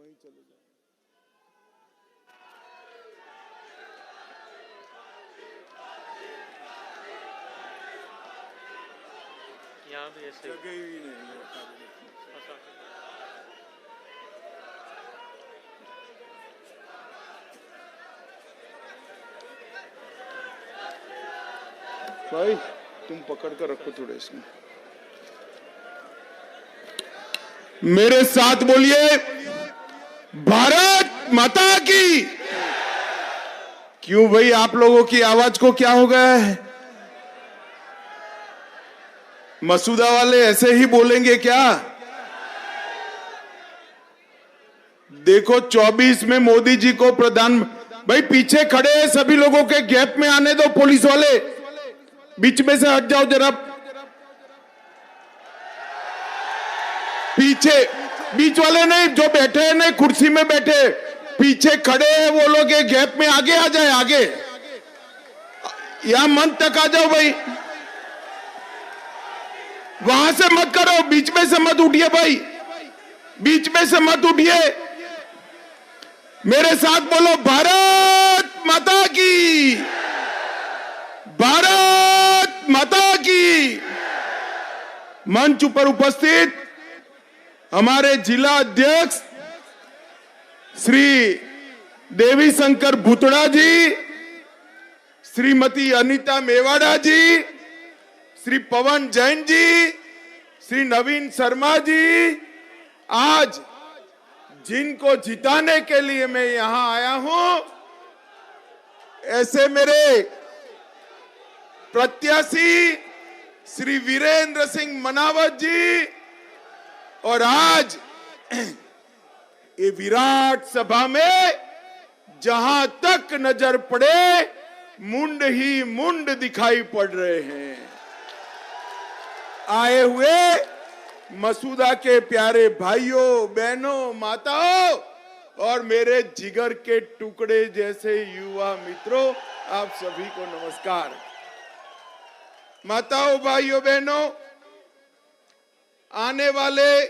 वहीं चले जाओ। यहाँ भी ऐसे जगह ही नहीं है। भाई तुम पकड़ कर रखो थोड़े इसमें। मेरे साथ बोलिए, भारत माता की। क्यों भाई, आप लोगों की आवाज को क्या हो गया है? मसूदा वाले ऐसे ही बोलेंगे क्या? देखो 24 में मोदी जी को प्रधान, भाई पीछे खड़े हैं सभी लोगों के गैप में आने दो। पुलिस वाले बीच में से हट जाओ जरा। पीछे बीच वाले नहीं, जो बैठे हैं नहीं कुर्सी में बैठे, पीछे खड़े हैं वो लोग गैप में आगे आ जाए। आगे यहां मंच तक आ जाओ भाई। वहां से मत करो, बीच में से मत उठिए भाई, बीच में से मत उठिए। मेरे साथ बोलो, भारत माता की, भारत माता की। मंच पर उपस्थित हमारे जिला अध्यक्ष श्री देवी शंकर भूतड़ा जी, श्रीमती अनीता मेवाड़ा जी, श्री पवन जैन जी, श्री नवीन शर्मा जी, आज जिनको जिताने के लिए मैं यहां आया हूं, ऐसे मेरे प्रत्याशी श्री वीरेंद्र सिंह मनावत जी, और आज ये विराट सभा में जहां तक नजर पड़े मुंड ही मुंड दिखाई पड़ रहे हैं। आए हुए मसूदा के प्यारे भाइयों बहनों माताओं और मेरे जिगर के टुकड़े जैसे युवा मित्रों, आप सभी को नमस्कार। माताओं भाइयों बहनों, आने वाले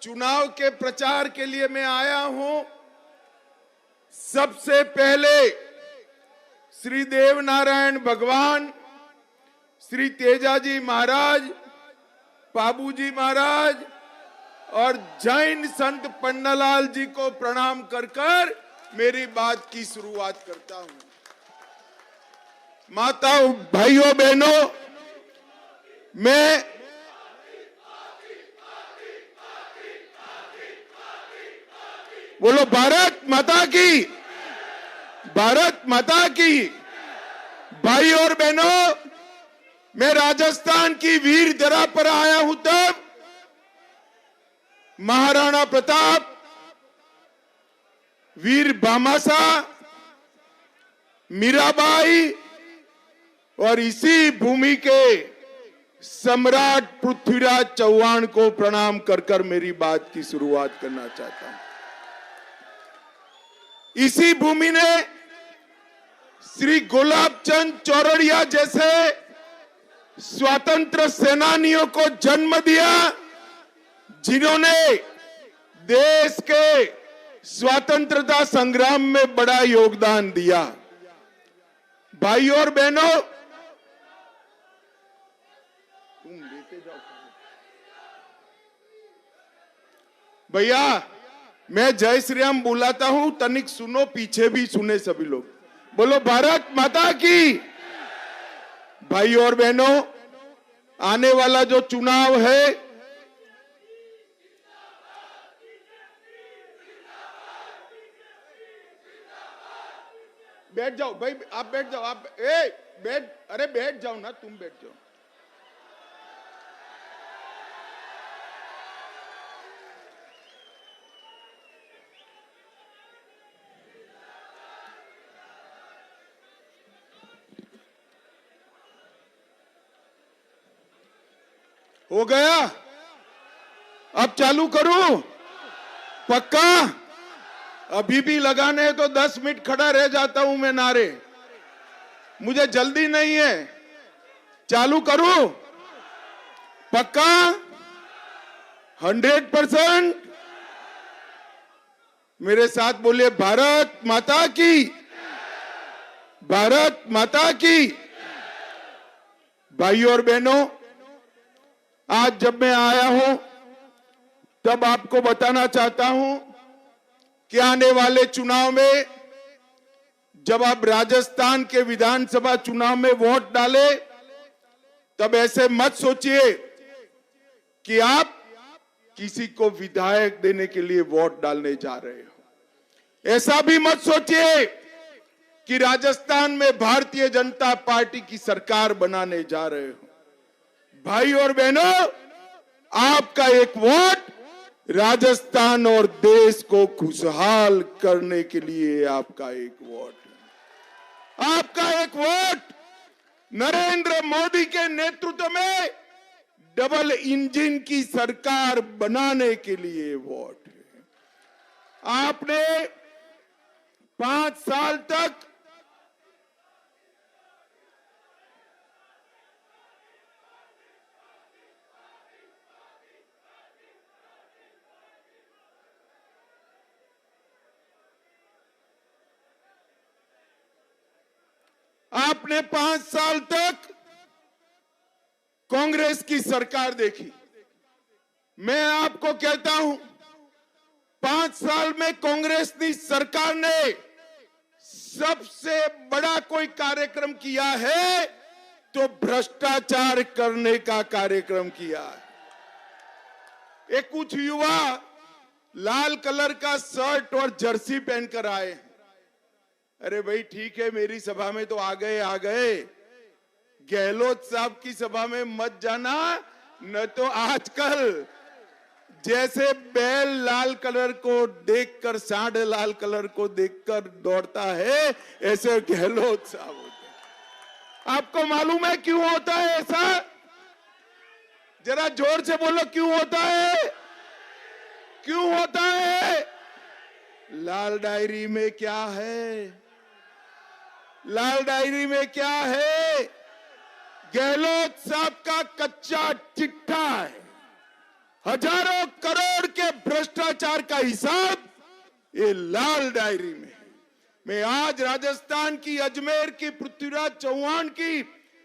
चुनाव के प्रचार के लिए मैं आया हूं। सबसे पहले श्री देव नारायण भगवान, श्री तेजाजी महाराज, बाबूजी महाराज और जैन संत पन्नालाल जी को प्रणाम कर कर मेरी बात की शुरुआत करता हूं। माताओं भाइयों बहनों, मैं बोलो भारत माता की, भारत माता की। भाई और बहनों, मैं राजस्थान की वीर धरा पर आया हूं तब महाराणा प्रताप, वीर भामाशाह, मीराबाई और इसी भूमि के सम्राट पृथ्वीराज चौहान को प्रणाम कर कर मेरी बात की शुरुआत करना चाहता हूं। इसी भूमि ने श्री गुलाब चंद चौरड़िया जैसे स्वतंत्र सेनानियों को जन्म दिया, जिन्होंने देश के स्वतंत्रता संग्राम में बड़ा योगदान दिया। भाइयों और बहनों, तुम लेते जाओ भैया, मैं जय श्री राम बुलाता हूं, तनिक सुनो, पीछे भी सुने सभी लोग। बोलो भारत माता की। भाई और बहनों, आने वाला जो चुनाव है, बैठ जाओ भाई, आप बैठ जाओ, आप अरे बैठ जाओ ना, तुम बैठ जाओ। हो गया? अब चालू करूं? पक्का? अभी भी लगाने हैं तो 10 मिनट खड़ा रह जाता हूं मैं नारे, मुझे जल्दी नहीं है। चालू करूं? पक्का? 100%? मेरे साथ बोलिए, भारत माता की, भारत माता की। भाइयों और बहनों, आज जब मैं आया हूं तब आपको बताना चाहता हूं कि आने वाले चुनाव में जब आप राजस्थान के विधानसभा चुनाव में वोट डाले तब ऐसे मत सोचिए कि आप किसी को विधायक देने के लिए वोट डालने जा रहे हो। ऐसा भी मत सोचिए कि राजस्थान में भारतीय जनता पार्टी की सरकार बनाने जा रहे हो। भाई और बहनों, आपका एक वोट राजस्थान और देश को खुशहाल करने के लिए आपका एक वोट है। आपका एक वोट नरेंद्र मोदी के नेतृत्व में डबल इंजन की सरकार बनाने के लिए वोट है। आपने 5 साल तक आपने 5 साल तक कांग्रेस की सरकार देखी। मैं आपको कहता हूं, 5 साल में कांग्रेस की सरकार ने सबसे बड़ा कोई कार्यक्रम किया है तो भ्रष्टाचार करने का कार्यक्रम किया है। एक कुछ युवा लाल कलर का शर्ट और जर्सी पहनकर आए। अरे भाई ठीक है, मेरी सभा में तो आ गए। गहलोत साहब की सभा में मत जाना, न तो आजकल जैसे बैल लाल कलर को देखकर, सांड लाल कलर को देखकर दौड़ता है, ऐसे गहलोत साहब होते हैं। आपको मालूम है क्यों होता है ऐसा? जरा जोर से बोलो, क्यों होता है? क्यों होता है? लाल डायरी में क्या है? लाल डायरी में क्या है? गहलोत साहब का कच्चा चिट्ठा है। हजारों करोड़ के भ्रष्टाचार का हिसाब ये लाल डायरी में है। मैं आज राजस्थान की, अजमेर की, पृथ्वीराज चौहान की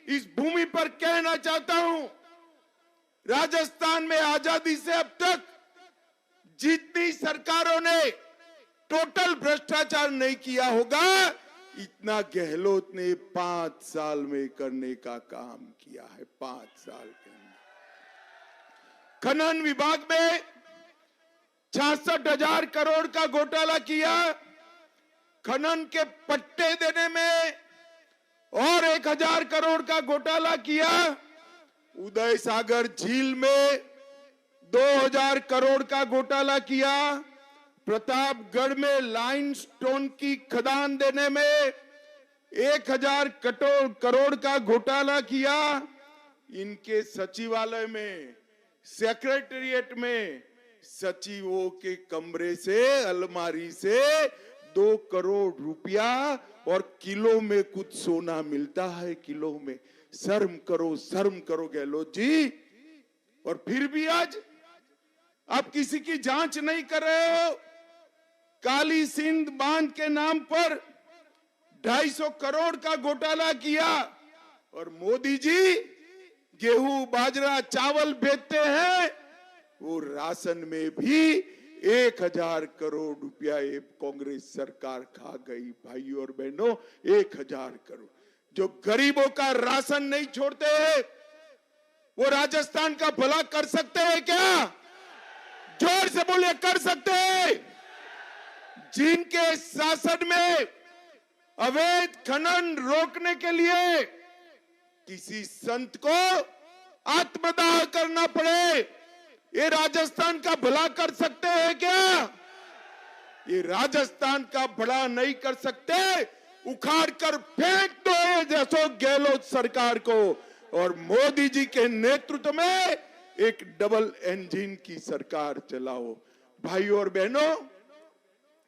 इस भूमि पर कहना चाहता हूं, राजस्थान में आजादी से अब तक जितनी सरकारों ने टोटल भ्रष्टाचार नहीं किया होगा, इतना गहलोत ने 5 साल में करने का काम किया है। 5 साल के अंदर खनन विभाग में 66,000 करोड़ का घोटाला किया। खनन के पट्टे देने में और 1,000 करोड़ का घोटाला किया। उदय सागर झील में 2,000 करोड़ का घोटाला किया। प्रतापगढ़ में लाइमस्टोन की खदान देने में 1,000 करोड़ का घोटाला किया। इनके सचिवालय में, सेक्रेटेरिएट में सचिवों के कमरे से, अलमारी से 2 करोड़ रुपया और किलो में कुछ सोना मिलता है, किलो में। शर्म करो गहलोत जी। और फिर भी आज आप किसी की जांच नहीं कर रहे हो। काली सिंध बांध के नाम पर 250 करोड़ का घोटाला किया और मोदी जी गेहूं, बाजरा, चावल बेचते हैं, वो राशन में भी 1,000 करोड़ रुपया ये कांग्रेस सरकार खा गई। भाइयों और बहनों, 1,000 करोड़। जो गरीबों का राशन नहीं छोड़ते हैं, वो राजस्थान का भला कर सकते हैं क्या? जोर से बोलिए, कर सकते हैं? जिनके शासन में अवैध खनन रोकने के लिए किसी संत को आत्मदाह करना पड़े, ये राजस्थान का भला कर सकते हैं क्या? ये राजस्थान का भला नहीं कर सकते। उखाड़ कर फेंक दो अशोक गहलोत सरकार को और मोदी जी के नेतृत्व में एक डबल इंजन की सरकार चलाओ। भाइयों और बहनों,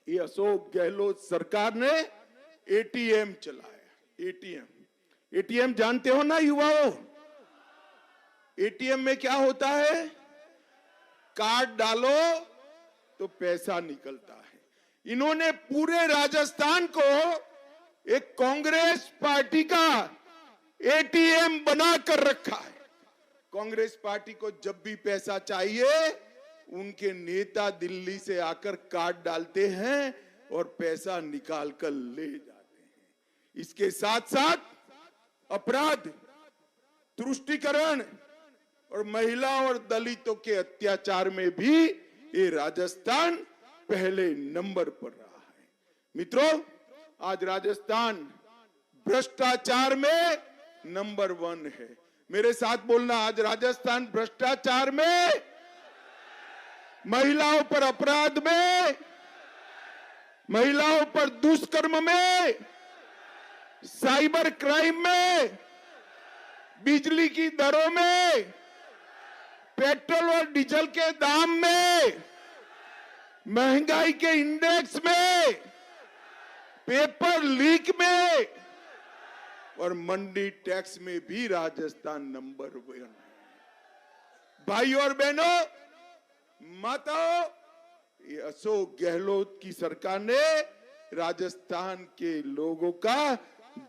ये अशोक गहलोत सरकार ने एटीएम चलाया। एटीएम जानते हो ना युवाओं? एटीएम में क्या होता है? कार्ड डालो तो पैसा निकलता है। इन्होंने पूरे राजस्थान को एक कांग्रेस पार्टी का एटीएम बना कर रखा है। कांग्रेस पार्टी को जब भी पैसा चाहिए, उनके नेता दिल्ली से आकर काट डालते हैं और पैसा निकाल कर ले जाते हैं। इसके साथ साथ अपराध, तुष्टीकरण और महिला और दलितों के अत्याचार में भी ये राजस्थान पहले नंबर पर रहा है। मित्रों, आज राजस्थान भ्रष्टाचार में नंबर 1 है। मेरे साथ बोलना, आज राजस्थान भ्रष्टाचार में, महिलाओं पर अपराध में, महिलाओं पर दुष्कर्म में, साइबर क्राइम में, बिजली की दरों में, पेट्रोल और डीजल के दाम में, महंगाई के इंडेक्स में, पेपर लीक में और मंडी टैक्स में भी राजस्थान नंबर 1 है। भाई और बहनों, माताओं, ये अशोक गहलोत की सरकार ने राजस्थान के लोगों का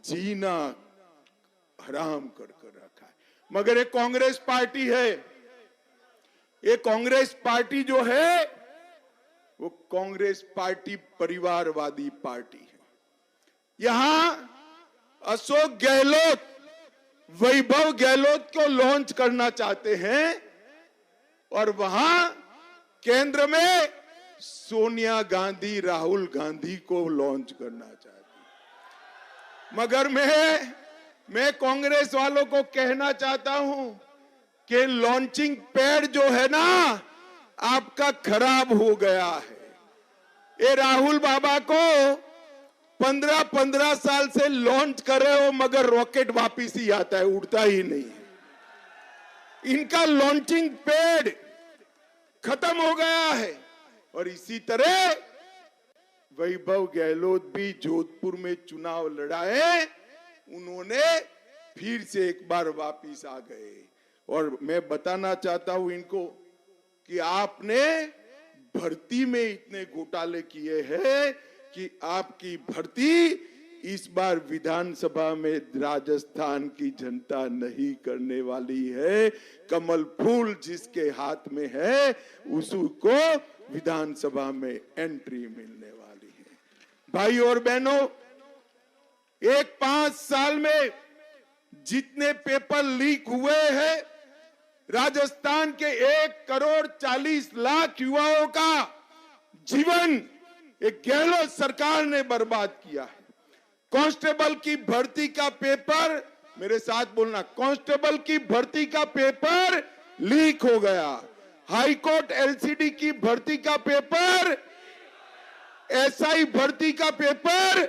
जीना हराम कर रखा है। मगर एक कांग्रेस पार्टी है, ये कांग्रेस पार्टी जो है वो कांग्रेस पार्टी परिवारवादी पार्टी है। यहां अशोक गहलोत वैभव गहलोत को लॉन्च करना चाहते हैं और वहां केंद्र में सोनिया गांधी, राहुल गांधी को लॉन्च करना चाहती है। मगर मैं कांग्रेस वालों को कहना चाहता हूं कि लॉन्चिंग पैड जो है ना, आपका खराब हो गया है। ये राहुल बाबा को 15-15 साल से लॉन्च कर रहे हो, मगर रॉकेट वापिस ही आता है, उड़ता ही नहीं है। इनका लॉन्चिंग पैड खत्म हो गया है। और इसी तरह वैभव गहलोत भी जोधपुर में चुनाव लड़ाए, उन्होंने फिर से एक बार वापिस आ गए। और मैं बताना चाहता हूं इनको कि आपने भर्ती में इतने घोटाले किए हैं कि आपकी भर्ती इस बार विधानसभा में राजस्थान की जनता नहीं करने वाली है। कमल फूल जिसके हाथ में है, उसको विधानसभा में एंट्री मिलने वाली है। भाई और बहनों, एक 5 साल में जितने पेपर लीक हुए हैं, राजस्थान के 1,40,00,000 युवाओं का जीवन एक गहलोत सरकार ने बर्बाद किया है। कांस्टेबल की भर्ती का पेपर, मेरे साथ बोलना, कांस्टेबल की भर्ती का पेपर लीक हो गया। हाई कोर्ट एलसीडी की भर्ती का पेपर, एसआई भर्ती का पेपर,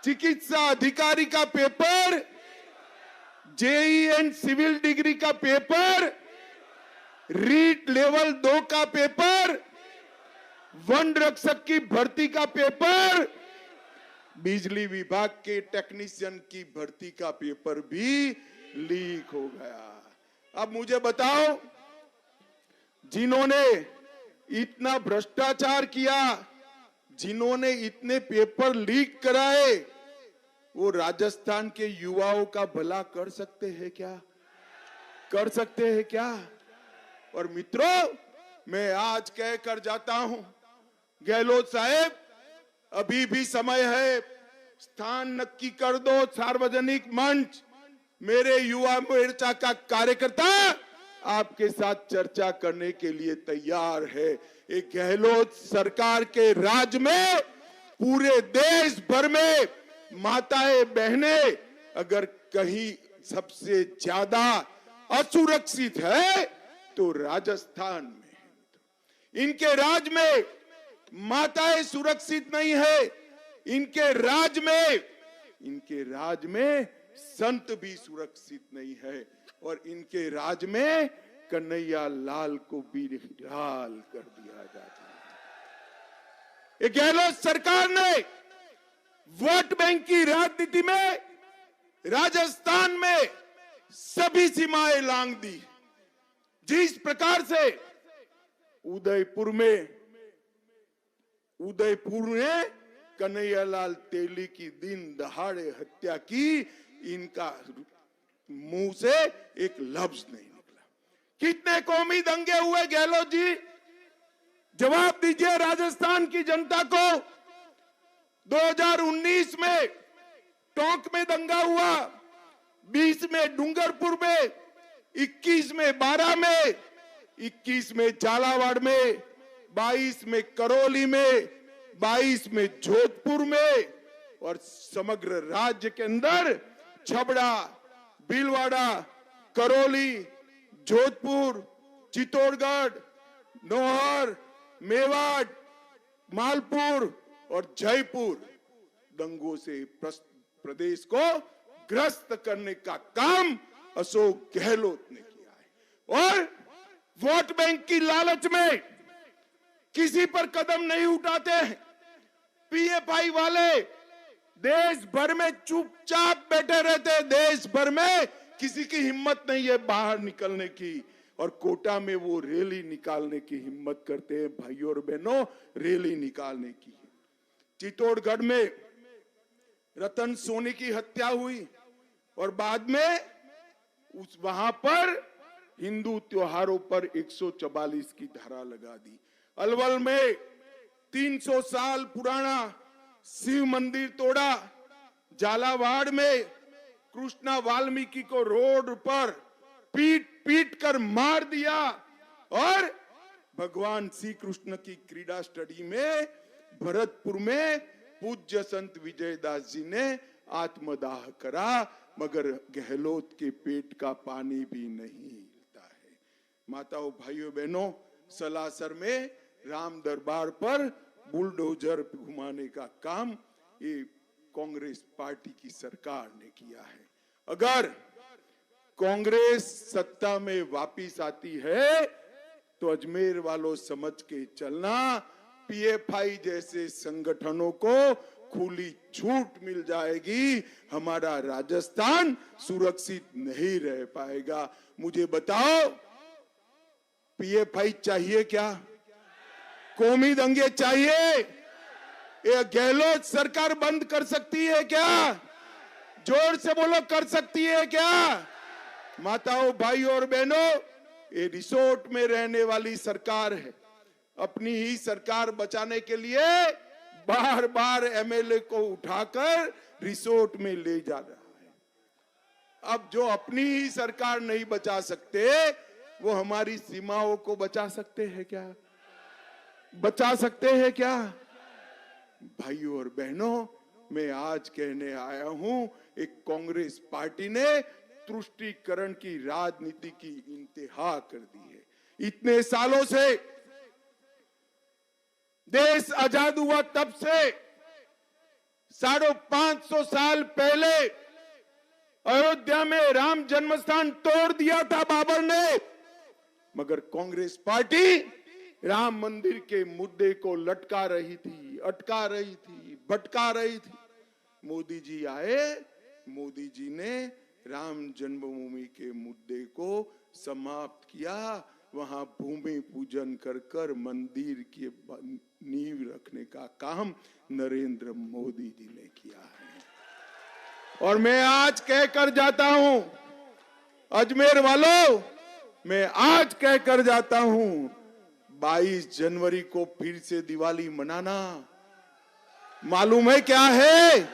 चिकित्सा अधिकारी का पेपर, जेईएन सिविल डिग्री का पेपर, रीट लेवल 2 का पेपर, वन रक्षक की भर्ती का पेपर, बिजली विभाग के टेक्नीशियन की भर्ती का पेपर भी लीक हो गया। अब मुझे बताओ, जिन्होंने इतना भ्रष्टाचार किया, जिन्होंने इतने पेपर लीक कराए, वो राजस्थान के युवाओं का भला कर सकते हैं क्या? कर सकते हैं क्या? और मित्रों, मैं आज कह कर जाता हूं, गहलोत साहब, अभी भी समय है, स्थान नक्की कर दो, सार्वजनिक मंच। मेरे युवा मोर्चा का कार्यकर्ता आपके साथ चर्चा करने के लिए तैयार है। एक गहलोत सरकार के राज में पूरे देश भर में माताएं बहनें अगर कहीं सबसे ज्यादा असुरक्षित है तो राजस्थान में है। इनके राज में माताएं सुरक्षित नहीं है। इनके राज में संत भी सुरक्षित नहीं है। और इनके राज में कन्हैया लाल को भी निहाल कर दिया जाता है। ये गहलोत सरकार ने वोट बैंक की राजनीति में राजस्थान में सभी सीमाएं लांघ दी। जिस प्रकार से उदयपुर में उदयपुर में कन्हैयालाल तेली की दिन दहाड़े हत्या की, इनका मुंह से एक लफ्ज नहीं निकला। कितने कौमी दंगे हुए गहलोत जी, जवाब दीजिए राजस्थान की जनता को। 2019 में टोंक में दंगा हुआ, 20 में डूंगरपुर में, 21 में बारा में, 21 में झालावाड़ में, 22 में करौली में, 22 में जोधपुर में, और समग्र राज्य के अंदर छबड़ा, भीलवाड़ा, करौली, जोधपुर, चित्तौड़गढ़, नौहर, मेवाड़, मालपुर और जयपुर दंगों से प्रदेश को ग्रस्त करने का काम अशोक गहलोत ने किया है। और वोट बैंक की लालच में किसी पर कदम नहीं उठाते हैं। पीएफआई वाले देश भर में चुपचाप बैठे रहते हैं, देश भर में किसी की हिम्मत नहीं है बाहर निकलने की, और कोटा में वो रैली निकालने की हिम्मत करते हैं। भाइयों और बहनों, रैली निकालने की। चित्तौड़गढ़ में रतन सोनी की हत्या हुई और बाद में वहां पर हिंदू त्योहारों पर 144 की धारा लगा दी। अलवल में 300 साल पुराना शिव मंदिर तोड़ा। झालावाड़ में कृष्णा वाल्मीकि को रोड पर पीट पीट कर मार दिया। और भगवान श्री कृष्ण की क्रीड़ा स्टडी में भरतपुर में पूज्य संत विजयदास जी ने आत्मदाह करा, मगर गहलोत के पेट का पानी भी नहीं हिलता है। माताओं, भाइयों, बहनों, सलासर में राम दरबार पर बुलडोजर घुमाने का काम ये कांग्रेस पार्टी की सरकार ने किया है। अगर कांग्रेस सत्ता में वापिस आती है तो अजमेर वालों समझ के चलना, पीएफआई जैसे संगठनों को खुली छूट मिल जाएगी। हमारा राजस्थान सुरक्षित नहीं रह पाएगा। मुझे बताओ, पीएफआई चाहिए क्या? कौमी दंगे चाहिए? ये गहलोत सरकार बंद कर सकती है क्या? जोर से बोलो, कर सकती है क्या? माताओं, भाइयों और बहनों, ये रिसोर्ट में रहने वाली सरकार है। अपनी ही सरकार बचाने के लिए बार बार एमएलए को उठाकर रिसोर्ट में ले जा रहा है। अब जो अपनी ही सरकार नहीं बचा सकते, वो हमारी सीमाओं को बचा सकते हैं क्या? बचा सकते हैं क्या? भाइयों और बहनों, मैं आज कहने आया हूं, एक कांग्रेस पार्टी ने तुष्टीकरण की राजनीति की इंतहा कर दी है। इतने सालों से देश आजाद हुआ, तब से 550 साल पहले अयोध्या में राम जन्मस्थान तोड़ दिया था बाबर ने, मगर कांग्रेस पार्टी राम मंदिर के मुद्दे को लटका रही थी, अटका रही थी, भटका रही थी। मोदी जी आए, मोदी जी ने राम जन्मभूमि के मुद्दे को समाप्त किया। वहां भूमि पूजन कर कर मंदिर की नींव रखने का काम नरेंद्र मोदी जी ने किया है। और मैं आज कहकर जाता हूं, अजमेर वालों, मैं आज कहकर जाता हूं, 22 जनवरी को फिर से दिवाली मनाना। मालूम है क्या है?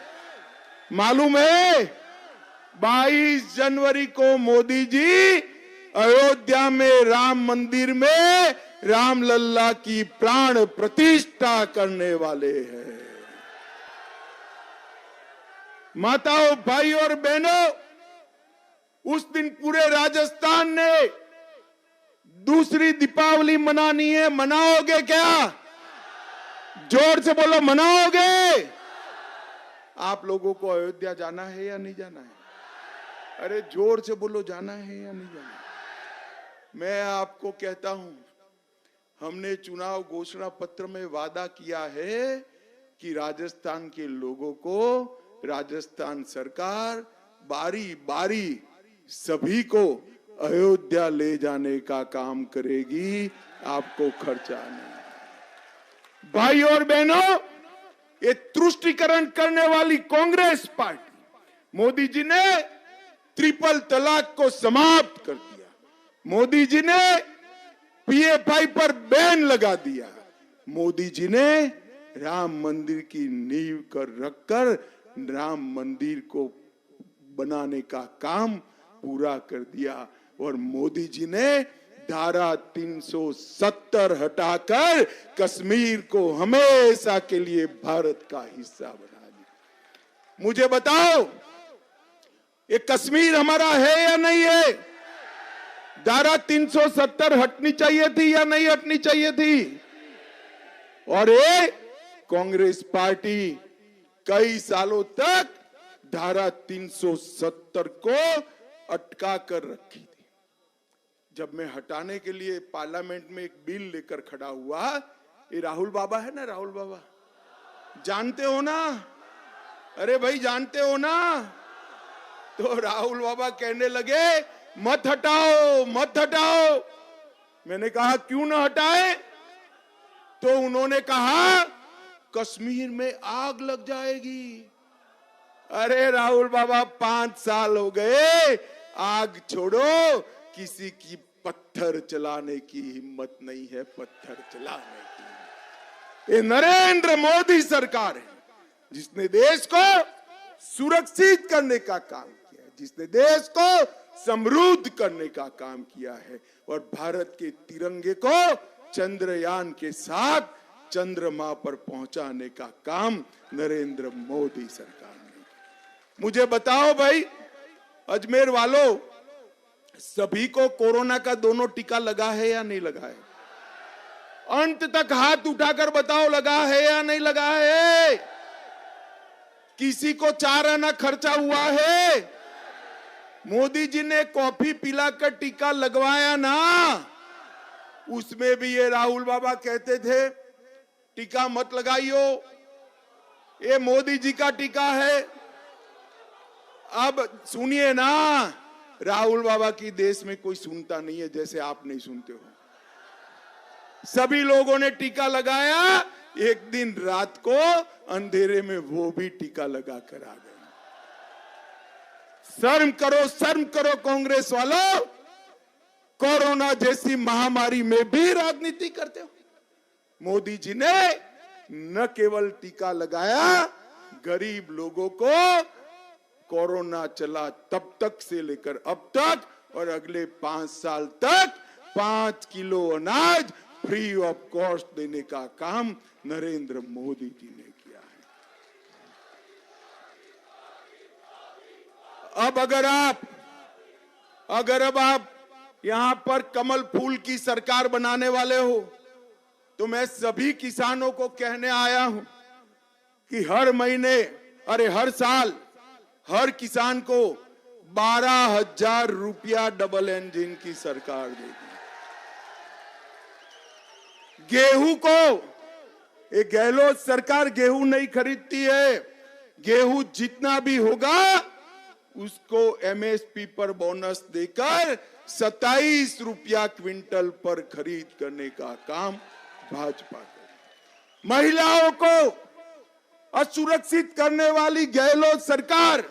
मालूम है? 22 जनवरी को मोदी जी अयोध्या में राम मंदिर में राम लल्ला की प्राण प्रतिष्ठा करने वाले हैं। माताओं, भाइयों और बहनों, उस दिन पूरे राजस्थान ने दूसरी दीपावली मनानी है। मनाओगे क्या? जोर से बोलो, मनाओगे? आप लोगों को अयोध्या जाना है या नहीं जाना है? अरे जोर से बोलो, जाना है या नहीं जाना है? मैं आपको कहता हूं, हमने चुनाव घोषणा पत्र में वादा किया है कि राजस्थान के लोगों को राजस्थान सरकार बारी बारी सभी को अयोध्या ले जाने का काम करेगी। आपको खर्चा नहीं। भाई और बहनों, ये तुष्टीकरण करने वाली कांग्रेस पार्टी, मोदी जी ने ट्रिपल तलाक को समाप्त कर दिया। मोदी जी ने पीएफआई पर बैन लगा दिया। मोदी जी ने राम मंदिर की नींव कर रखकर राम मंदिर को बनाने का काम पूरा कर दिया। और मोदी जी ने धारा 370 हटाकर कश्मीर को हमेशा के लिए भारत का हिस्सा बना दिया। मुझे बताओ, ये कश्मीर हमारा है या नहीं है? धारा 370 हटनी चाहिए थी या नहीं हटनी चाहिए थी? और ये कांग्रेस पार्टी कई सालों तक धारा 370 को अटका कर रखी थी। जब मैं हटाने के लिए पार्लियामेंट में एक बिल लेकर खड़ा हुआ, ये राहुल बाबा है ना, राहुल बाबा जानते हो ना? अरे भाई जानते हो ना? तो राहुल बाबा कहने लगे मत हटाओ मत हटाओ। मैंने कहा क्यों ना हटाए? तो उन्होंने कहा कश्मीर में आग लग जाएगी। अरे राहुल बाबा 5 साल हो गए, आग छोड़ो, किसी की पत्थर चलाने की हिम्मत नहीं है, पत्थर चलाने की। ये नरेंद्र मोदी सरकार है जिसने देश को सुरक्षित करने का काम किया है, जिसने देश को समृद्ध करने का काम किया है और भारत के तिरंगे को चंद्रयान के साथ चंद्रमा पर पहुंचाने का काम नरेंद्र मोदी सरकार ने। मुझे बताओ भाई, अजमेर वालों, सभी को कोरोना का दोनों टीका लगा है या नहीं लगा है? अंत तक हाथ उठाकर बताओ, लगा है या नहीं लगा है? किसी को 4 आना खर्चा हुआ है? मोदी जी ने कॉफी पिलाकर टीका लगवाया ना, उसमें भी ये राहुल बाबा कहते थे टीका मत लगाइयो, ये मोदी जी का टीका है। अब सुनिए ना, राहुल बाबा की देश में कोई सुनता नहीं है, जैसे आप नहीं सुनते हो। सभी लोगों ने टीका लगाया, एक दिन रात को अंधेरे में वो भी टीका लगा कर आ गए। शर्म करो कांग्रेस वालों, कोरोना जैसी महामारी में भी राजनीति करते हो। मोदी जी ने न केवल टीका लगाया, गरीब लोगों को कोरोना चला तब तक से लेकर अब तक और अगले 5 साल तक 5 किलो अनाज फ्री ऑफ कॉस्ट देने का काम नरेंद्र मोदी जी ने किया है। अब अगर आप यहां पर कमल फूल की सरकार बनाने वाले हो, तो मैं सभी किसानों को कहने आया हूं कि हर महीने, अरे हर साल हर किसान को 12,000 रुपया डबल इंजन की सरकार देगी। गेहूं को, ये गहलोत सरकार गेहूं नहीं खरीदती है, गेहूं जितना भी होगा उसको एमएसपी पर बोनस देकर 27 रुपया क्विंटल पर खरीद करने का काम भाजपा करे। महिलाओं को असुरक्षित करने वाली गहलोत सरकार,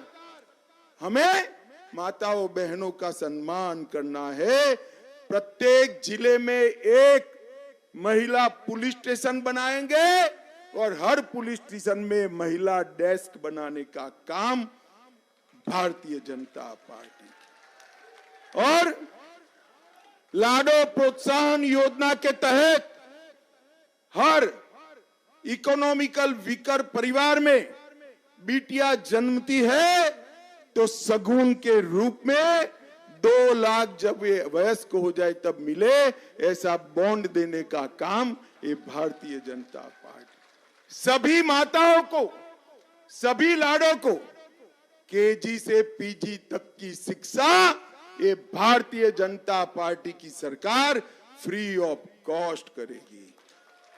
हमें माताओं बहनों का सम्मान करना है। प्रत्येक जिले में एक महिला पुलिस स्टेशन बनाएंगे और हर पुलिस स्टेशन में महिला डेस्क बनाने का काम भारतीय जनता पार्टी। और लाडो प्रोत्साहन योजना के तहत हर इकोनॉमिकल वीकर परिवार में बिटिया जन्मती है तो सगुन के रूप में 2 लाख जब ये वयस्क हो जाए तब मिले, ऐसा बॉन्ड देने का काम ये भारतीय जनता पार्टी। सभी माताओं को, सभी लाडों को केजी से पीजी तक की शिक्षा ये भारतीय जनता पार्टी की सरकार फ्री ऑफ कॉस्ट करेगी।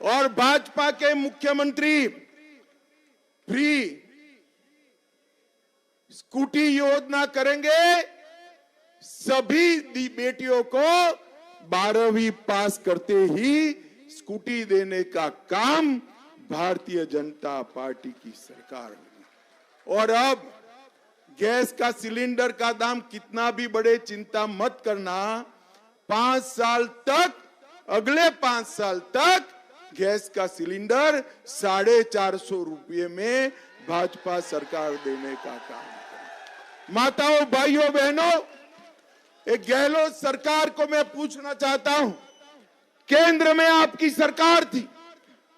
और भाजपा के मुख्यमंत्री फ्री स्कूटी योजना करेंगे। सभी बेटियों को 12वीं पास करते ही स्कूटी देने का काम भारतीय जनता पार्टी की सरकार होगी। और अब गैस का सिलेंडर का दाम कितना भी बढ़े, चिंता मत करना। 5 साल तक, अगले 5 साल तक गैस का सिलेंडर 450 रुपये में भाजपा सरकार देने का काम करेगी। माताओं, भाइयों, बहनों, एक गहलोत सरकार को मैं पूछना चाहता हूं, केंद्र में आपकी सरकार थी,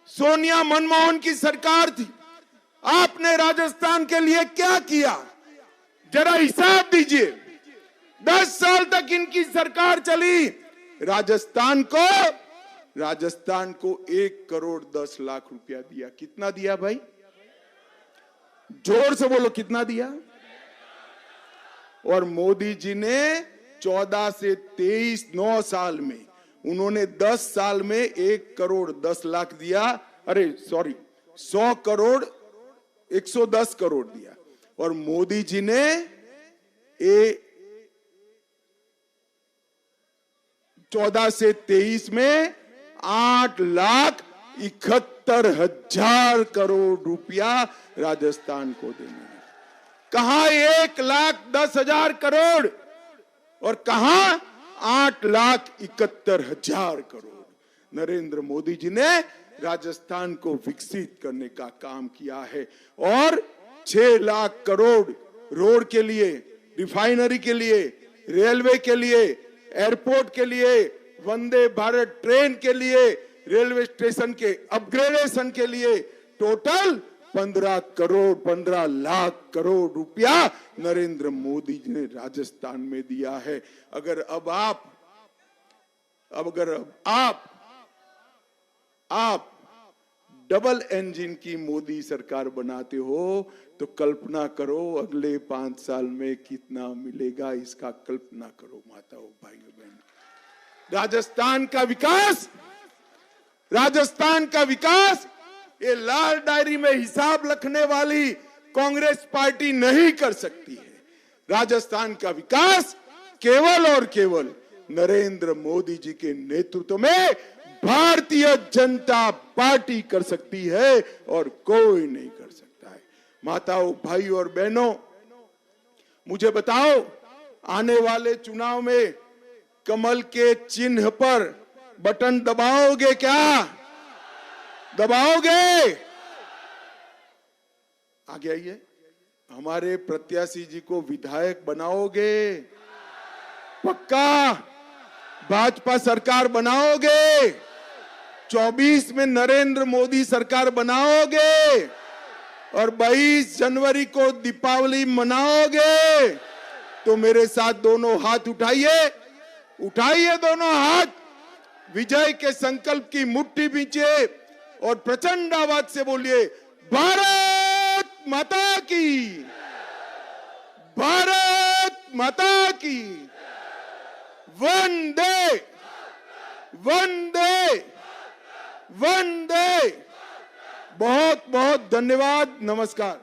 सोनिया मनमोहन की सरकार थी, आपने राजस्थान के लिए क्या किया? जरा हिसाब दीजिए। 10 साल तक इनकी सरकार चली, राजस्थान को 1 करोड़ 10 लाख रुपया दिया। कितना दिया भाई? जोर से बोलो, कितना दिया? और मोदी जी ने 14 से 23, 9 साल में, उन्होंने 10 साल में 1 करोड़ 10 लाख दिया। अरे सॉरी, 100 करोड़ 110 करोड़ दिया। और मोदी जी ने 14 से 23 में 8,71,000 करोड़ रुपया राजस्थान को देने। कहां 1,10,000 करोड़ और कहां 8,71,000 करोड़। नरेंद्र मोदी जी ने राजस्थान को विकसित करने का काम किया है। और 6 लाख करोड़ रोड के लिए, रिफाइनरी के लिए, रेलवे के लिए, एयरपोर्ट के लिए, वंदे भारत ट्रेन के लिए, रेलवे स्टेशन के अपग्रेडेशन के लिए टोटल 15 लाख करोड़ रुपया नरेंद्र मोदी जी ने राजस्थान में दिया है। अगर अब आप डबल इंजन की मोदी सरकार बनाते हो तो कल्पना करो अगले 5 साल में कितना मिलेगा, इसका कल्पना करो माताओं, भाइयों, बहनों। राजस्थान का विकास ये लाल डायरी में हिसाब रखने वाली कांग्रेस पार्टी नहीं कर सकती है। राजस्थान का विकास केवल और केवल नरेंद्र मोदी जी के नेतृत्व में भारतीय जनता पार्टी कर सकती है और कोई नहीं कर सकता है। माताओं, भाइयों और बहनों, मुझे बताओ, आने वाले चुनाव में कमल के चिन्ह पर बटन दबाओगे क्या? दबाओगे? आगे आइए। हमारे प्रत्याशी जी को विधायक बनाओगे? पक्का? भाजपा सरकार बनाओगे? 24 में नरेंद्र मोदी सरकार बनाओगे? और 22 जनवरी को दीपावली मनाओगे? तो मेरे साथ दोनों हाथ उठाइए, उठाइए दोनों हाथ, विजय के संकल्प की मुट्ठी बींचिए और प्रचंड आवाज से बोलिए, भारत माता की, भारत माता की, वंदे वंदे वंदे। बहुत बहुत धन्यवाद, नमस्कार।